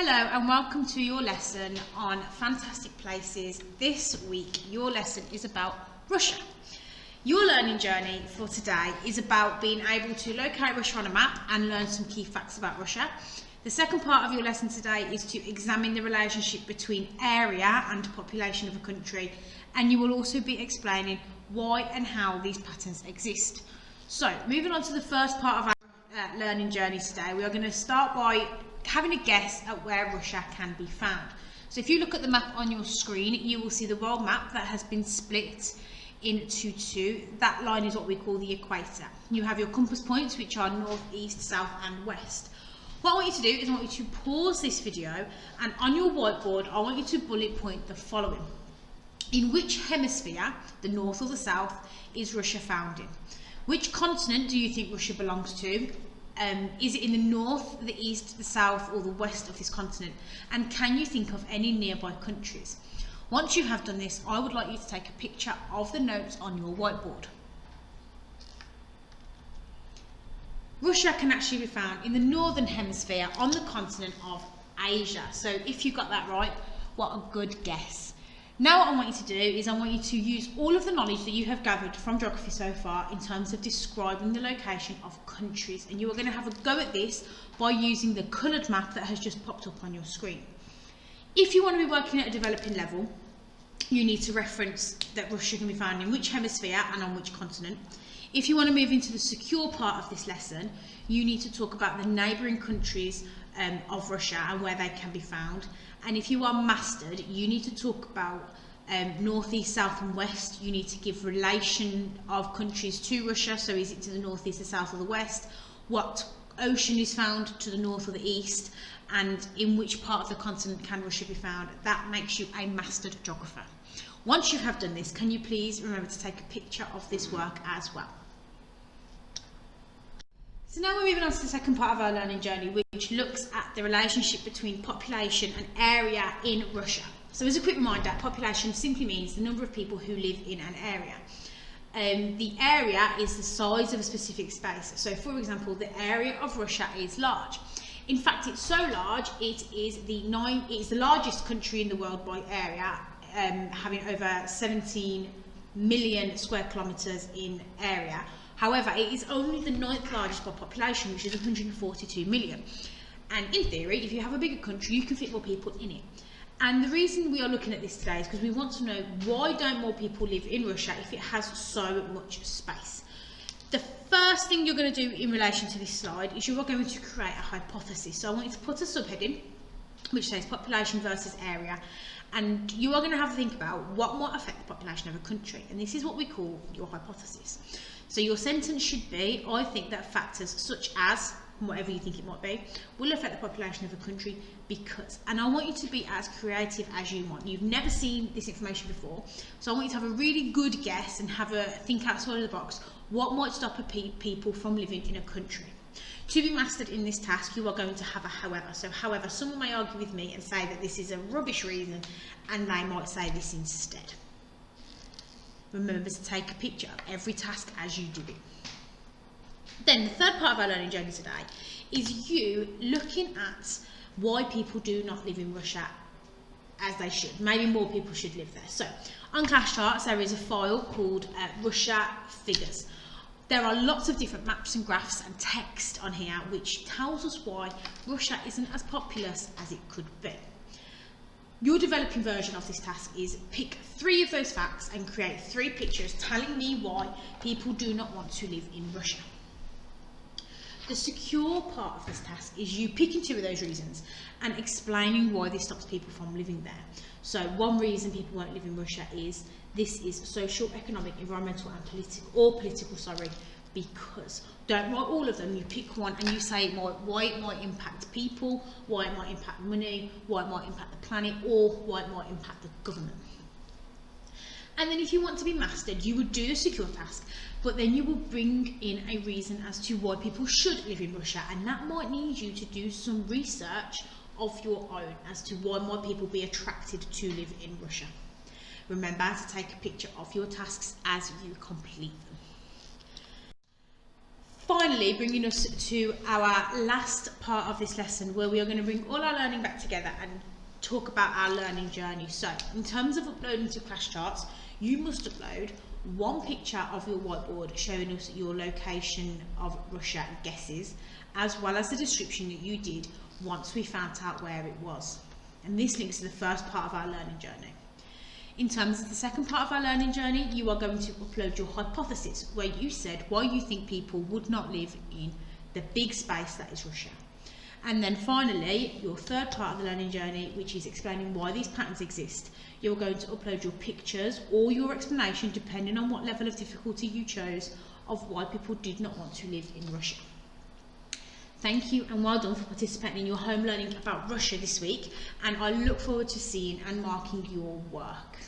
Hello and welcome to your lesson on fantastic places. This week your lesson is about Russia. Your learning journey for today is about being able to locate Russia on a map and learn some key facts about Russia. The second part of your lesson today is to examine the relationship between area and population of a country, and you will also be explaining why and how these patterns exist. So moving on to the first part of our learning journey today, we are going to start by having a guess at where Russia can be found. So if you look at the map on your screen, you will see the world map that has been split into two. That line is what we call the equator. You have your compass points, which are north, east, south and west. What I want you to do is I want you to pause this video, and on your whiteboard I want you to bullet point the following. In which hemisphere, the north or the south, is Russia found in? Which continent do you think Russia belongs to? Is it in the north, the east, the south or the west of this continent? And can you think of any nearby countries? Once you have done this, I would like you to take a picture of the notes on your whiteboard. Russia can actually be found in the northern hemisphere on the continent of Asia. So if you got that right, what a good guess. Now what I want you to do is I want you to use all of the knowledge that you have gathered from geography so far in terms of describing the location of countries, and you are going to have a go at this by using the coloured map that has just popped up on your screen. If you want to be working at a developing level, you need to reference that Russia can be found in which hemisphere and on which continent. If you want to move into the secure part of this lesson, you need to talk about the neighbouring countries of Russia and where they can be found. And if you are mastered, you need to talk about north, east, south and west. You need to give relation of countries to Russia. So is it to the north, east, the south or the west? What ocean is found to the north or the east? And in which part of the continent can Russia be found? That makes you a mastered geographer. Once you have done this, can you please remember to take a picture of this work as well? So now we're moving on to the second part of our learning journey, which looks at the relationship between population and area in Russia. So as a quick reminder, population simply means the number of people who live in an area. The area is the size of a specific space. So for example, the area of Russia is large. In fact, it's so large, it's the largest country in the world by area, having over 17 million square kilometres in area. However, it is only the 9th largest by population, which is 142 million. And in theory, if you have a bigger country, you can fit more people in it. And the reason we are looking at this today is because we want to know, why don't more people live in Russia if it has so much space? The first thing you're going to do in relation to this slide is you are going to create a hypothesis. So I want you to put a subheading which says population versus area, and you are going to have to think about what might affect the population of a country, and this is what we call your hypothesis. So your sentence should be, I think that factors such as, whatever you think it might be, will affect the population of a country because, and I want you to be as creative as you want. You've never seen this information before, so I want you to have a really good guess and have a think outside of the box. What might stop people from living in a country? To be mastered in this task, you are going to have a however. So however, someone may argue with me and say that this is a rubbish reason, and they might say this instead. Remember to take a picture of every task as you do it. Then the third part of our learning journey today is you looking at why people do not live in Russia as they should. Maybe more people should live there. So on Class Charts there is a file called Russia Figures. There are lots of different maps and graphs and text on here which tells us why Russia isn't as populous as it could be. Your developing version of this task is pick 3 of those facts and create 3 pictures telling me why people do not want to live in Russia. The secure part of this task is you picking 2 of those reasons and explaining why this stops people from living there. So one reason people won't live in Russia is this is social, economic, environmental and political, because. Don't write all of them, you pick one and you say why it might impact people, why it might impact money, why it might impact the planet, or why it might impact the government. And then if you want to be mastered, you would do the secure task, but then you will bring in a reason as to why people should live in Russia, and that might need you to do some research of your own as to why might people be attracted to live in Russia. Remember to take a picture of your tasks as you complete them. finally bringing us to our last part of this lesson, where we are going to bring all our learning back together and talk about our learning journey. So in terms of uploading to flashcharts, you must upload one picture of your whiteboard showing us your location of Russia guesses, as well as the description that you did once we found out where it was. And this links to the first part of our learning journey. In terms of the second part of our learning journey, you are going to upload your hypothesis, where you said why you think people would not live in the big space that is Russia. And then finally, your third part of the learning journey, which is explaining why these patterns exist. You're going to upload your pictures or your explanation, depending on what level of difficulty you chose, of why people did not want to live in Russia. Thank you and well done for participating in your home learning about Russia this week, and I look forward to seeing and marking your work.